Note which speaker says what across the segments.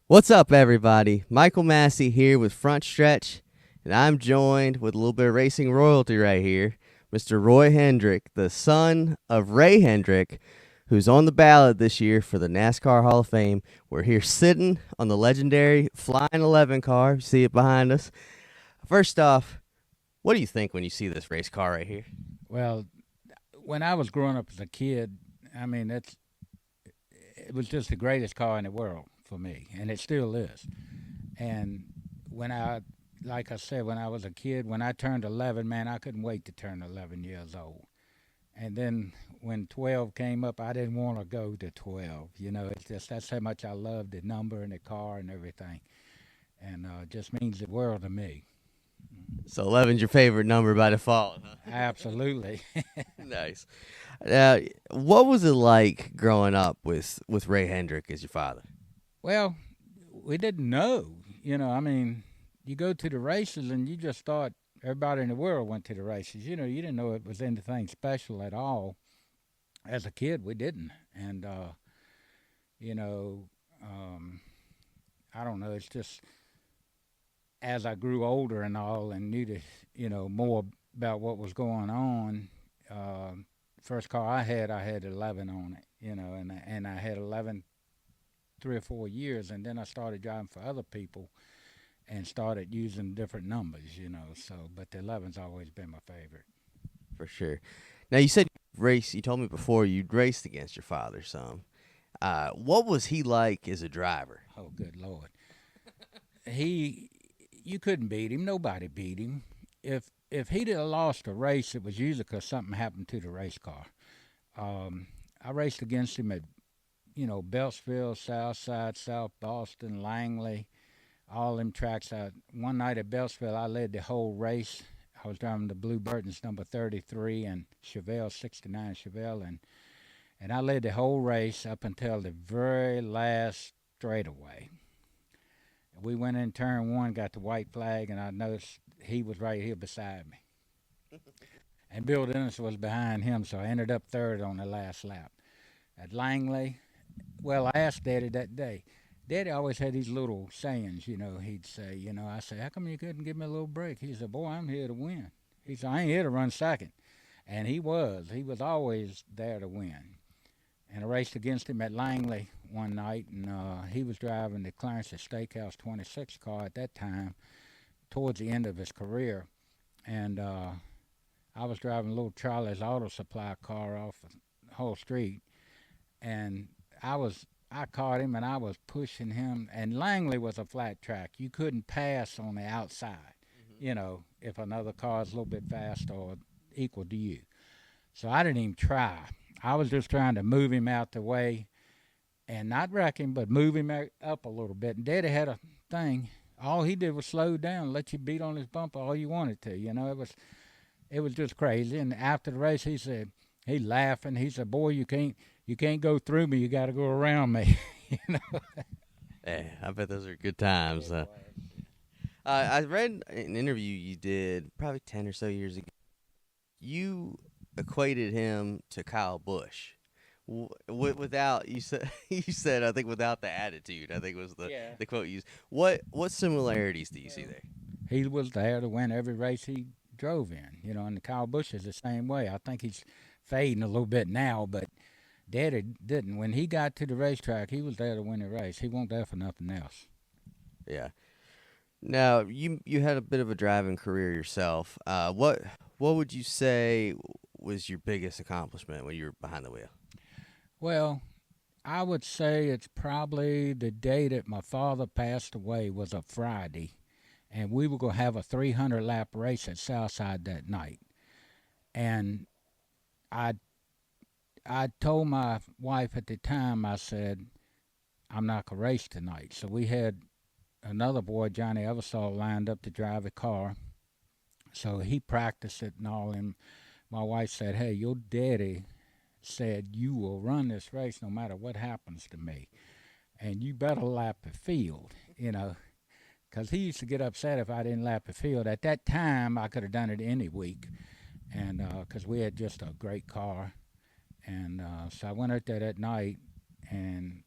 Speaker 1: What's up, everybody? Michael Massie here with Frontstretch, and I'm joined with a little bit of racing royalty right here, Mr. Roy Hendrick, the son of Ray Hendrick, who's on the ballot this year for the NASCAR Hall of Fame. We're here sitting on the legendary Flying 11 car. You see it behind us. First off, what do you think when you see this race car right here?
Speaker 2: Well, when I was growing up as a kid, I mean, it was just the greatest car in the world for me, and it still is. And when I, like I said, when I was a kid, when I turned 11, man, I couldn't wait to turn 11 years old. And then when 12 came up, I didn't want to go to 12. It's just that's how much I loved the number and the car and everything, and it just means the world to me.
Speaker 1: So 11's your favorite number by default, huh?
Speaker 2: Absolutely.
Speaker 1: Nice. Uh, what was it like growing up with Ray Hendrick as your father?
Speaker 2: Well, we didn't know. I mean, you go to the races and you just thought everybody in the world went to the races. You didn't know it was anything special at all. As a kid, we didn't. And, you know, um, I don't know. It's just as I grew older and all and knew more about what was going on. Uh, First car I had 11 on it, and I had 11 3 or 4 years, and then I started driving for other people and started using different numbers. So, but the 11's always been my favorite.
Speaker 1: For sure. Now you said you told me before you'd raced against your father some. What was he like as a driver?
Speaker 2: Oh, good Lord. He, you couldn't beat him. Nobody beat him. If he'd have lost a race, it was usually because something happened to the race car. I raced against him at, Beltsville, Southside, South Boston, Langley, all them tracks. One night at Beltsville, I led the whole race. I was driving the Blue Burton's number 33 and Chevelle 69 Chevelle, and I led the whole race up until the very last straightaway. We went in turn one, got the white flag, and I noticed he was right here beside me. And Bill Dennis was behind him, so I ended up third on the last lap. At Langley, well, I asked Daddy that day. Daddy always had these little sayings, he'd say, I said, how come you couldn't give me a little break? He said, boy, I'm here to win. He said, I ain't here to run second. And he was. He was always there to win. And I raced against him at Langley one night, and he was driving the Clarence Steakhouse 26 car at that time, towards the end of his career. And I was driving little Charlie's Auto Supply car off the whole street, and I caught him and I was pushing him. And Langley was a flat track. You couldn't pass on the outside, if another car is a little bit fast or equal to you. So I didn't even try. I was just trying to move him out the way and not wreck him, but move him up a little bit. And Daddy had a thing. All he did was slow down, let you beat on his bumper all you wanted to. It was just crazy. And after the race, he laughing. He said, "Boy, you can't go through me. You got to go around me." you know.
Speaker 1: Yeah, I bet those are good times. I read an interview you did probably 10 or so years ago. You equated him to Kyle Busch. Without you said you said I think without the attitude. I think was
Speaker 2: Yeah.
Speaker 1: the quote you used. What similarities do you see
Speaker 2: Well,
Speaker 1: there?
Speaker 2: he was there to win every race he drove in. And the Kyle Busch is the same way. I think he's fading a little bit now, but Daddy didn't. When he got to the racetrack, he was there to win the race. He wasn't there for nothing else.
Speaker 1: Yeah. Now you had a bit of a driving career yourself. What would you say was your biggest accomplishment when you were behind the wheel?
Speaker 2: Well, I would say it's probably the day that my father passed away was a Friday, and we were going to have a 300 lap race at Southside that night. And I I told my wife at the time, I said, I'm not going to race tonight. So we had another boy, Johnny Eversole, lined up to drive the car. So he practiced it and all. And my wife said, hey, your daddy said you will run this race no matter what happens to me. And you better lap the field, because he used to get upset if I didn't lap the field. At that time, I could have done it any week, and because we had just a great car. And so I went out there that night, and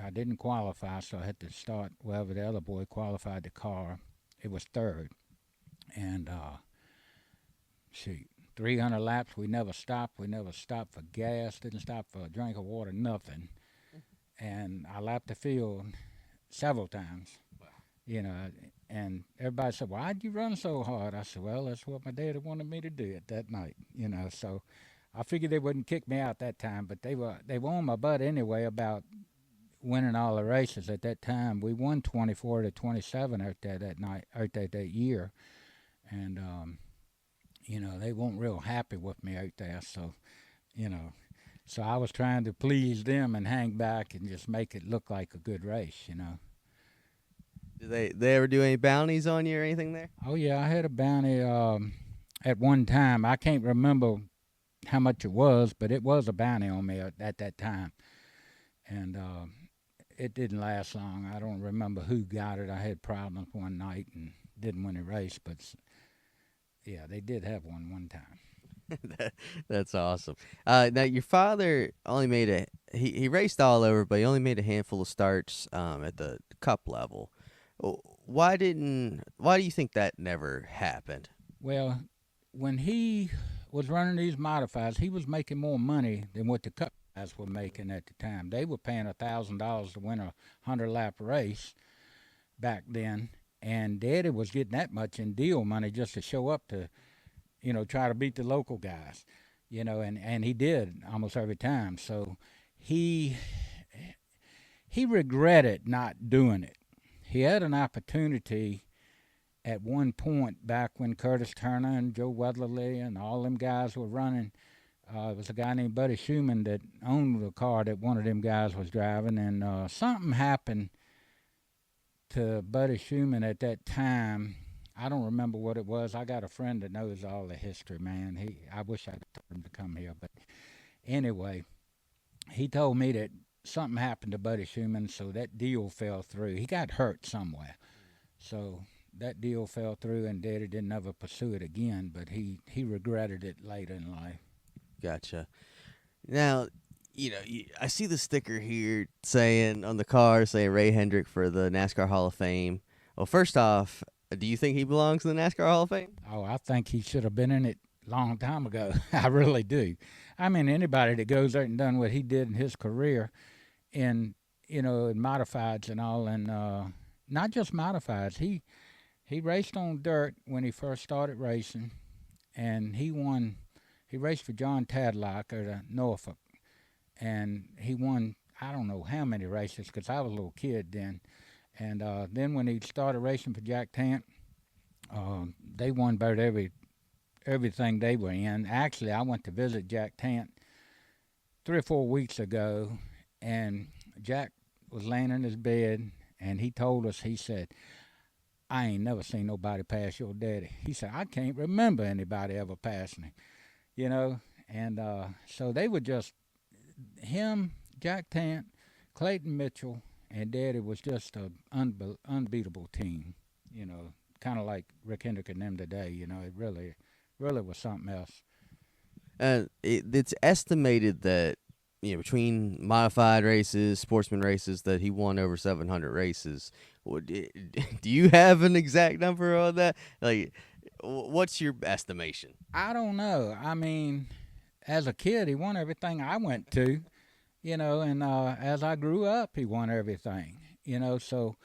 Speaker 2: I didn't qualify, so I had to start wherever the other boy qualified the car. It was third, and shoot, 300 laps. We never stopped. We never stopped for gas. Didn't stop for a drink of water. Nothing. And I lapped the field several times. You know, and everybody said, "Why'd you run so hard?" I said, "Well, that's what my daddy wanted me to do at that night." You know, so I figured they wouldn't kick me out that time, but they were on my butt anyway about winning all the races at that time. We won 24 to 27 out there that night, out there that year, and you know they weren't real happy with me out there. So you know, so I was trying to please them and hang back and just make it look like a good race. You know.
Speaker 1: Did they ever do any bounties on you or anything there?
Speaker 2: Oh yeah, I had a bounty at one time. I can't remember how much it was, but it was a bounty on me at that time, and it didn't last long. I don't remember who got it. I had problems one night and didn't win a race, but yeah, they did have one time.
Speaker 1: That's awesome. Now your father only made he raced all over, but he only made a handful of starts at the cup level. Why do you think that never happened?
Speaker 2: Well, when he was running these modifieds, he was making more money than what the cup guys were making at the time. They were paying $1,000 to win a 100-lap race back then, and Daddy was getting that much in deal money just to show up to, try to beat the local guys, and he did almost every time. So he regretted not doing it. He had an opportunity at one point back when Curtis Turner and Joe Weatherly and all them guys were running. It was a guy named Buddy Schumann that owned the car that one of them guys was driving, and something happened to Buddy Schumann at that time. I don't remember what it was. I got a friend that knows all the history, man. I wish I'd told him to come here, but anyway, he told me that something happened to Buddy Schumann, so that deal fell through. He got hurt somewhere, so that deal fell through, and Daddy didn't ever pursue it again. But he regretted it later in life.
Speaker 1: Gotcha. Now, I see the sticker here saying on the car saying Ray Hendrick for the NASCAR Hall of Fame. Well, first off, do you think he belongs to the NASCAR Hall of Fame?
Speaker 2: Oh, I think he should have been in it a long time ago. I really do. I mean, anybody that goes there and done what he did in his career, in in modifieds and all, and not just modifieds. He raced on dirt when he first started racing, and he won. He raced for John Tadlock at Norfolk, and he won I don't know how many races because I was a little kid then. And then when he started racing for Jack Tant, they won about everything they were in. Actually, I went to visit Jack Tant 3 or 4 weeks ago, and Jack was laying in his bed, and he told us, he said, "I ain't never seen nobody pass your daddy." He said, "I can't remember anybody ever passing him," And so they were just him, Jack Tant, Clayton Mitchell, and Daddy was just an unbeatable team. Kind of like Rick Hendrick and them today. It really was something else.
Speaker 1: It's estimated that between modified races, sportsman races, that he won over 700 races. Do you have an exact number on that? Like, what's your estimation?
Speaker 2: I don't know. I mean, as a kid, he won everything I went to, and as I grew up, he won everything, So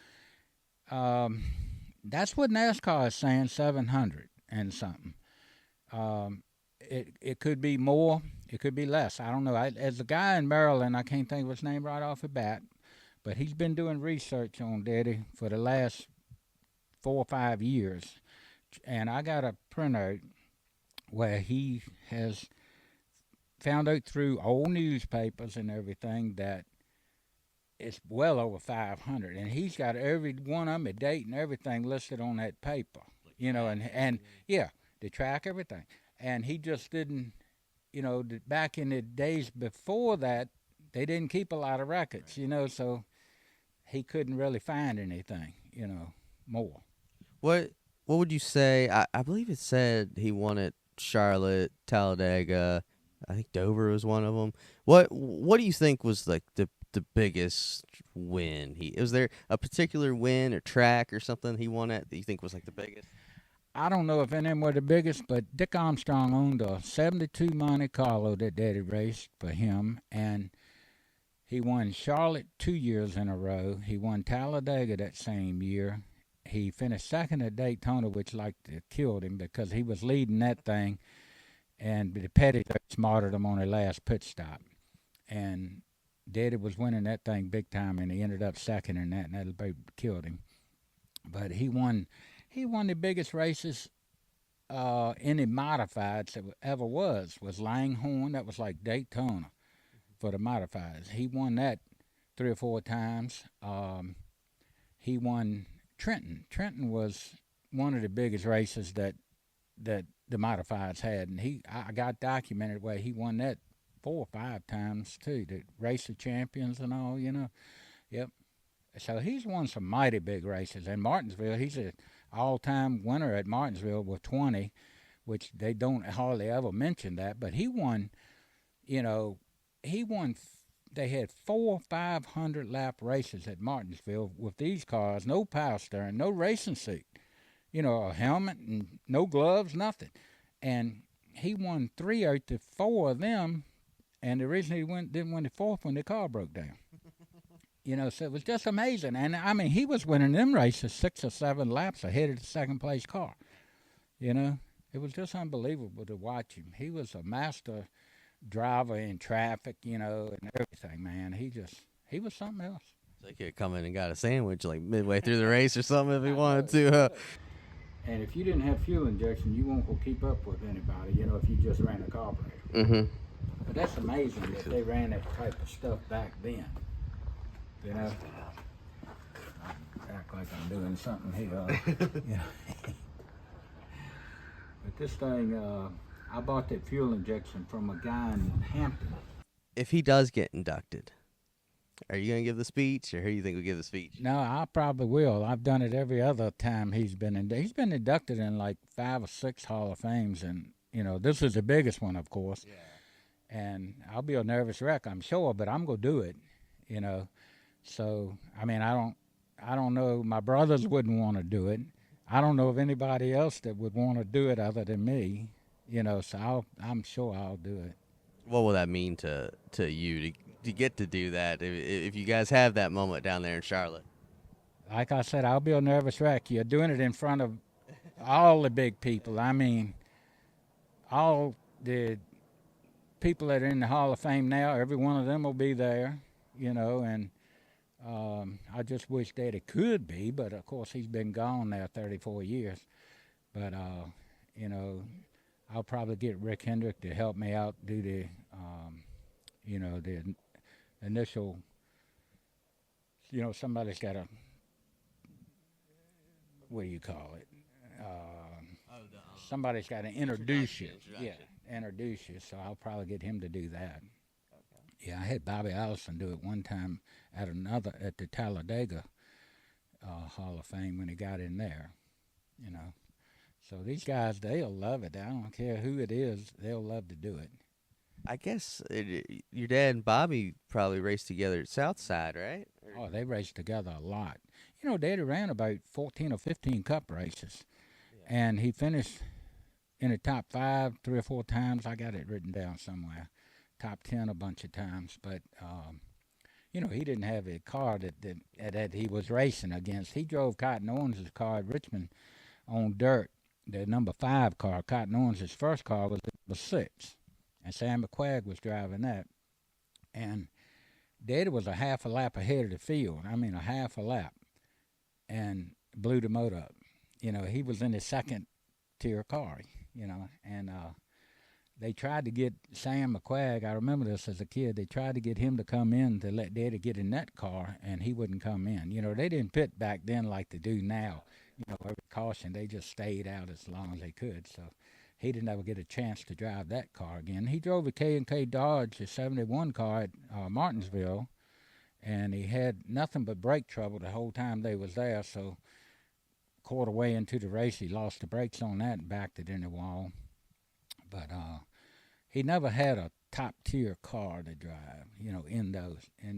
Speaker 2: that's what NASCAR is saying, 700 and something. It could be more, it could be less. I don't know. As a guy in Maryland, I can't think of his name right off the bat, but he's been doing research on Daddy for the last 4 or 5 years. And I got a printout where he has found out through old newspapers and everything that it's well over 500, and he's got every one of them, a date and everything listed on that paper, and yeah, they track everything. And he just didn't, back in the days before that, they didn't keep a lot of records, so he couldn't really find anything, more.
Speaker 1: What would you say? I believe it said he won at Charlotte, Talladega. I think Dover was one of them. What do you think was like the the biggest win? Was there a particular win or track or something he won at that you think was like the biggest?
Speaker 2: I don't know if any of them were the biggest, but Dick Armstrong owned a 72 Monte Carlo that Daddy raced for him, and he won Charlotte 2 years in a row. He won Talladega that same year. He finished second at Daytona, which killed him because he was leading that thing, and the Petty smarted him on the last pit stop. And Daddy was winning that thing big time, and he ended up second in that, and that killed him. But he won the biggest races in the modifieds that ever was Langhorne. That was like Daytona for the modifieds. He won that 3 or 4 times. He won Trenton. Trenton was one of the biggest races that the modifieds had, and I got documented where he won that 4 or 5 times too. The race of champions and all, Yep. So he's won some mighty big races. And Martinsville, he's an all-time winner at Martinsville with 20, which they don't hardly ever mention that. But he won, you know, he won. They had 500-lap races at Martinsville with these cars, no power steering, no racing seat, a helmet and no gloves, nothing. And he won 3 out of 4 of them. And the reason he didn't win the 4th one, the car broke down. So it was just amazing. And, I mean, he was winning them races 6 or 7 laps ahead of the second-place car. It was just unbelievable to watch him. He was a master driver in traffic, and everything, man. He was something else.
Speaker 1: So he could have come in and got a sandwich like midway through the race or something if he wanted to.
Speaker 2: And if you didn't have fuel injection, you won't go keep up with anybody, if you just ran a carburetor.
Speaker 1: Mm-hmm.
Speaker 2: But that's amazing that they ran that type of stuff back then. I act like I'm doing something here. But this thing, I bought that fuel injection from a guy in Hampton.
Speaker 1: If he does get inducted, are you going to give the speech, or who do you think will give the speech?
Speaker 2: No, I probably will. I've done it every other time he's been inducted in like 5 or 6 Hall of Fames, and this is the biggest one, of course.
Speaker 1: Yeah.
Speaker 2: And I'll be a nervous wreck, I'm sure, but I'm gonna do it. So I mean, I don't know. My brothers wouldn't want to do it. I don't know of anybody else that would want to do it other than me. So I'm sure I'll do it.
Speaker 1: What will that mean to you to get to do that if you guys have that moment down there in Charlotte?
Speaker 2: Like I said, I'll be a nervous wreck. You're doing it in front of all the big people. I mean, all the people that are in the Hall of Fame now, every one of them will be there, and I just wish that it could be, but of course he's been gone now 34 years. But, I'll probably get Rick Hendrick to help me out, do the initial, somebody's got to, what do you call it? Somebody's got to introduce you. Yeah. Introduce you, so I'll probably get him to do that. Okay. Yeah, I had Bobby Allison do it one time at the Talladega Hall of Fame when he got in there. So these guys, they'll love it. I don't care who it is, they'll love to do it.
Speaker 1: I guess your dad and Bobby probably raced together at Southside, right?
Speaker 2: Oh, they raced together a lot. Daddy ran about 14 or 15 Cup races, and he finished in the top 5 3 or 4 times. I got it written down somewhere. Top 10 a bunch of times, but he didn't have a car that he was racing against. He drove Cotton Owens' car at Richmond on dirt. The number 5 car, Cotton Owens' first car, was number 6, and Sam McQuagg was driving that. And Daddy was a half a lap ahead of the field. I mean, a half a lap, and blew the motor up. He was in the second tier car. And they tried to get Sam McQuagg, I remember this as a kid, they tried to get him to come in to let Daddy get in that car, and he wouldn't come in. They didn't pit back then like they do now. Every caution, they just stayed out as long as they could. So he didn't ever get a chance to drive that car again. He drove a K&K Dodge, a 71 car at Martinsville, and he had nothing but brake trouble the whole time they was there, so quarter way into the race, he lost the brakes on that and backed it in the wall. But he never had a top tier car to drive, in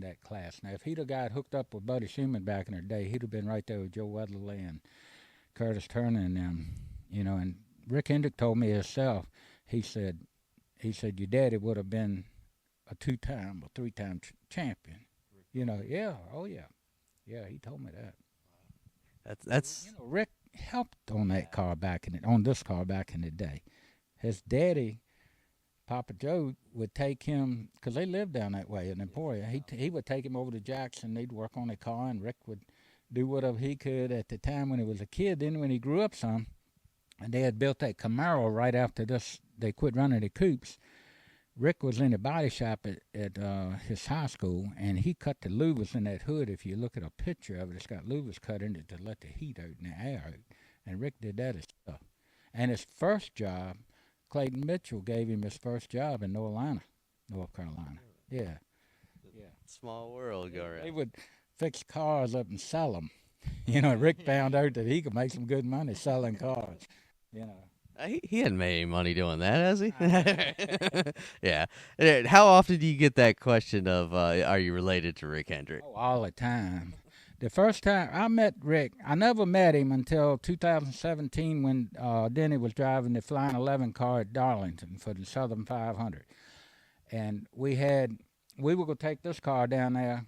Speaker 2: that class. Now, if he'd have got hooked up with Buddy Schumann back in the day, he'd have been right there with Joe Weatherly and Curtis Turner and them, And Rick Hendrick told me himself. He said, your daddy would have been a 2-time or 3-time champion. Yeah, oh yeah, he told me that.
Speaker 1: That's
Speaker 2: Rick helped on that car on this car back in the day. His daddy, Papa Joe, would take him because they lived down that way in Emporia. He would take him over to Jackson. They'd work on the car, and Rick would do whatever he could at the time when he was a kid. Then when he grew up some, and they had built that Camaro right after this, they quit running the coupes. Rick was in the body shop at his high school, and he cut the louvers in that hood. If you look at a picture of it, it's got louvers cut in it to let the heat out and the air out. And Rick did that stuff. And his first job, Clayton Mitchell gave him his first job in North Carolina. Yeah.
Speaker 1: small world go around.
Speaker 2: They would fix cars up and sell them. Rick found out that he could make some good money selling cars.
Speaker 1: He hadn't made any money doing that, has he? Yeah. How often do you get that question of, are you related to Rick Hendrick?
Speaker 2: Oh, all the time. The first time I met Rick, I never met him until 2017 when Denny was driving the Flying 11 car at Darlington for the Southern 500. And we were going to take this car down there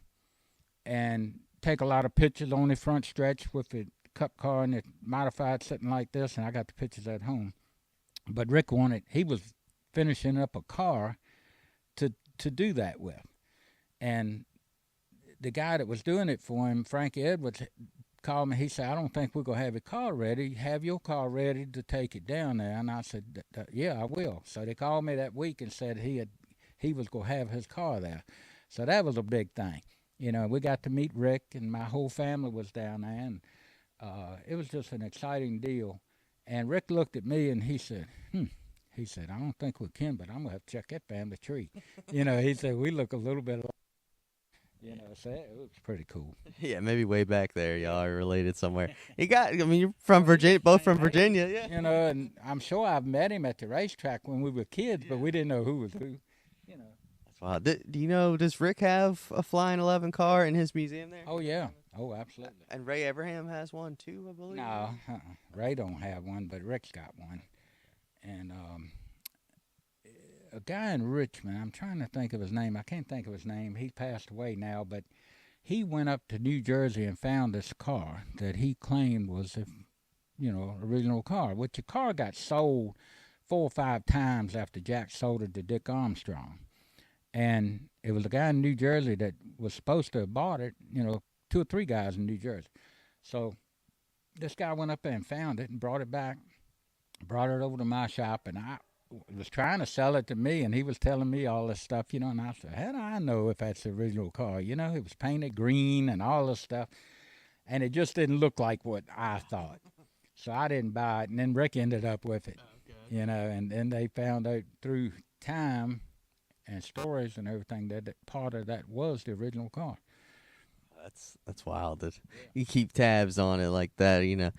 Speaker 2: and take a lot of pictures on the front stretch with the cup car and it modified sitting like this, and I got the pictures at home. But Rick he was finishing up a car to do that with. And the guy that was doing it for him, Frankie Edwards, called me. He said, I don't think we're going to have your car ready. Have your car ready to take it down there. And I said, yeah, I will. So they called me that week and said he was going to have his car there. So that was a big thing. We got to meet Rick, and my whole family was down there, and it was just an exciting deal. And Rick looked at me and he said, He said, I don't think we can, but I'm going to have to check that family tree. He said, we look a little bit alike. So it was pretty cool.
Speaker 1: Yeah, maybe way back there, y'all are related somewhere. You're from Virginia, both from Virginia, yeah.
Speaker 2: And I'm sure I've met him at the racetrack when we were kids, but we didn't know who was who.
Speaker 1: That's wild. Do you know, does Rick have a Flying 11 car in his museum there?
Speaker 2: Oh, yeah. Oh, absolutely.
Speaker 1: And Ray Abraham has one too, I believe?
Speaker 2: No, Ray don't have one, but Rick's got one. And a guy in Richmond, I'm trying to think of his name. I can't think of his name. He's passed away now, but he went up to New Jersey and found this car that he claimed was the, original car, which the car got sold 4 or 5 times after Jack sold it to Dick Armstrong. And it was a guy in New Jersey that was supposed to have bought it, 2 or 3 guys in New Jersey. So this guy went up there and found it and brought it back, brought it over to my shop, and I was trying to sell it to me, and he was telling me all this stuff, and I said, how do I know if that's the original car? It was painted green and all this stuff, and it just didn't look like what I thought. So I didn't buy it, and then Rick ended up with it, and then they found out through time and stories and everything that part of that was the original car.
Speaker 1: That's wild that you keep tabs on it like that,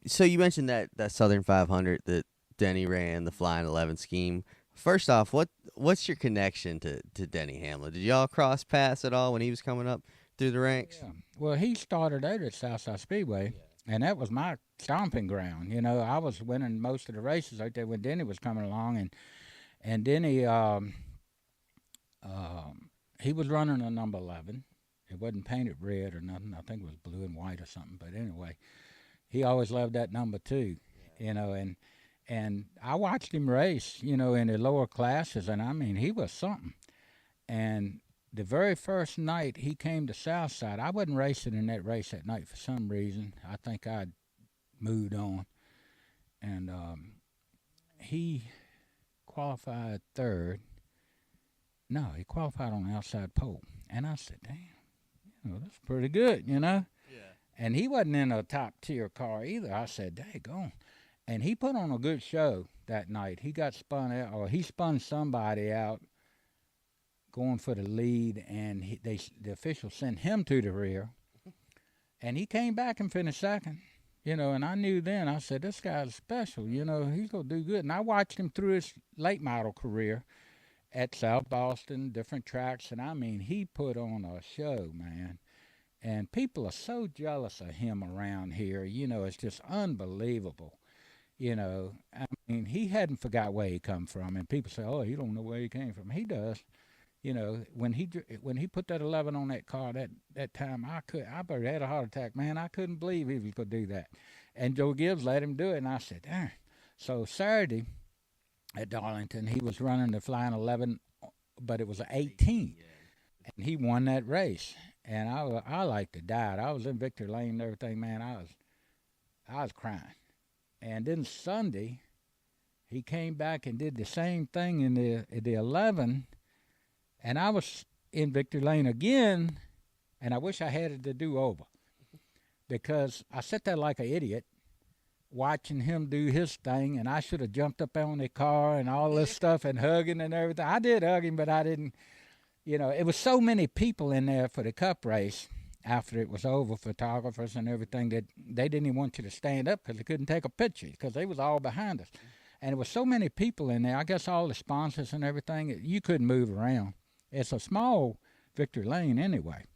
Speaker 1: So you mentioned that Southern 500 that Denny ran, the Flying 11 scheme. First off, what's your connection to Denny Hamlin? Did y'all cross paths at all when he was coming up through the ranks?
Speaker 2: Yeah. Well, he started out at Southside Speedway, and that was my stomping ground. I was winning most of the races out there when Denny was coming along, and Denny he was running a number 11. It wasn't painted red or nothing. I think it was blue and white or something. But anyway, he always loved that number 2, and I watched him race, in the lower classes, and he was something. And the very first night he came to Southside, I wasn't racing in that race that night for some reason. I think I'd moved on. And he qualified 3rd. No, he qualified on the outside pole. And I said, damn, that's pretty good, Yeah. And he wasn't in a top-tier car either. I said, daggone. And he put on a good show that night. He got spun out, or he spun somebody out going for the lead, and the official sent him to the rear. And he came back and finished 2nd. And I knew then, I said, this guy's special, he's going to do good. And I watched him through his late model career at South Boston, different tracks. And I mean, he put on a show, man. And people are so jealous of him around here. It's just unbelievable. I mean, he hadn't forgot where he come from. And people say, oh, he don't know where he came from. He does. When he put that 11 on that car that time, I about had a heart attack, man. I couldn't believe he was gonna do that, and Joe Gibbs let him do it, and I said, darn. So Saturday at Darlington, he was running the flying 11, but it was an 18, and he won that race. And I like to die. I was in Victory Lane and everything, man. I was crying. And then Sunday, he came back and did the same thing in the 11. And I was in Victory Lane again, and I wish I had it to do over because I sat there like an idiot watching him do his thing, and I should have jumped up on the car and all this stuff and hugging and everything. I did hug him, but I didn't. It was so many people in there for the cup race after it was over, photographers and everything, that they didn't even want you to stand up because they couldn't take a picture because they was all behind us. And there was so many people in there. I guess all the sponsors and everything, you couldn't move around. It's a small Victory Lane anyway,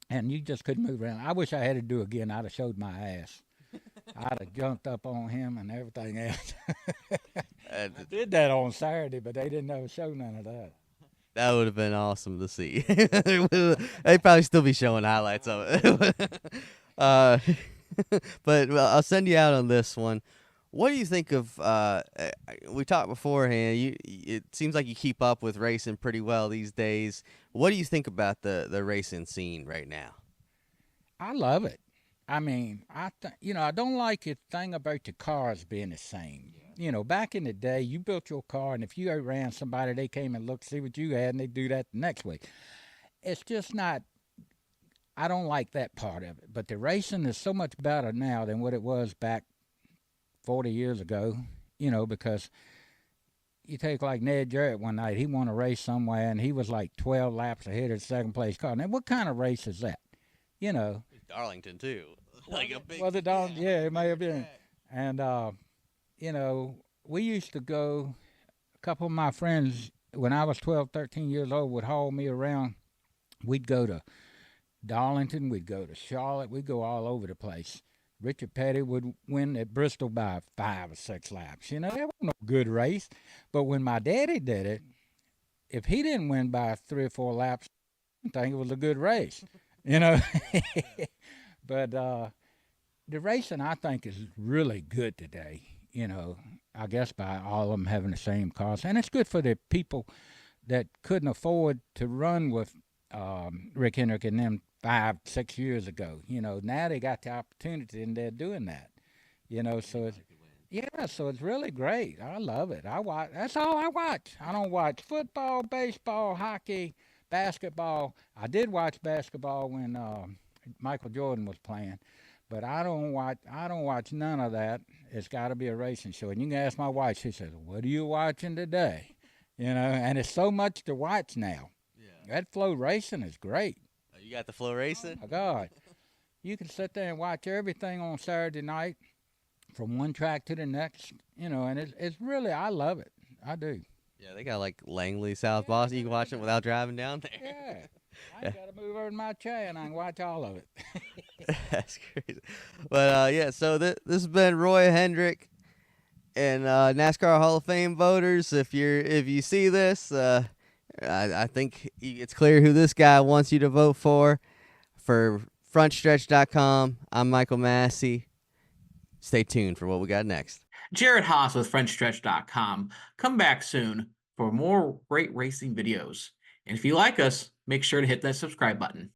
Speaker 2: and you just couldn't move around. I wish I had to do it again. I'd have showed my ass. I'd have jumped up on him and everything else. I did that on Saturday, but they didn't ever show none of that.
Speaker 1: That would have been awesome to see. They'd probably still be showing highlights of it. But I'll send you out on this one. What do you think of? We talked beforehand. It seems like you keep up with racing pretty well these days. What do you think about the racing scene right now?
Speaker 2: I love it. I mean, I don't like the thing about the cars being the same. Back in the day, you built your car, and if you outran somebody, they came and looked, see what you had, and they do that the next week. It's just not. I don't like that part of it. But the racing is so much better now than what it was back 40 years ago. Because you take like Ned Jarrett one night, he won a race somewhere, and he was like 12 laps ahead of the second place car. Now, what kind of race is that?
Speaker 1: Darlington too, like a big.
Speaker 2: Was it Darlington? Yeah, it may have been. And we used to go. A couple of my friends, when I was 12, 13 years old, would haul me around. We'd go to Darlington, we'd go to Charlotte, we'd go all over the place. Richard Petty would win at Bristol by 5 or 6 laps. That wasn't no good race. But when my daddy did it, if he didn't win by 3 or 4 laps, I think it was a good race. But the racing, I think, is really good today. I guess by all of them having the same cars. And it's good for the people that couldn't afford to run with Rick Hendrick and them 5, 6 years ago. Now they got the opportunity and they're doing that. So it's really great. I love it. That's all I watch. I don't watch football, baseball, hockey, basketball. I did watch basketball when Michael Jordan was playing, but I don't watch none of that. It's got to be a racing show. And you can ask my wife. She says, "What are you watching today?" And it's so much to watch now. Yeah. That flow racing is great.
Speaker 1: You got the flow racing?
Speaker 2: Oh, my God. You can sit there and watch everything on Saturday night from one track to the next, and it's really, I love it. I do.
Speaker 1: Yeah, they got like Langley, South Boston. You can watch it without driving down there.
Speaker 2: Yeah. I got to move over in my chair and I can watch all of it.
Speaker 1: That's crazy. But, so this has been Roy Hendrick and NASCAR Hall of Fame voters. If you see this, I think it's clear who this guy wants you to vote for. For Frontstretch.com, I'm Michael Massie. Stay tuned for what we got next.
Speaker 3: Jared Haas with Frontstretch.com. Come back soon for more great racing videos. And if you like us, make sure to hit that subscribe button.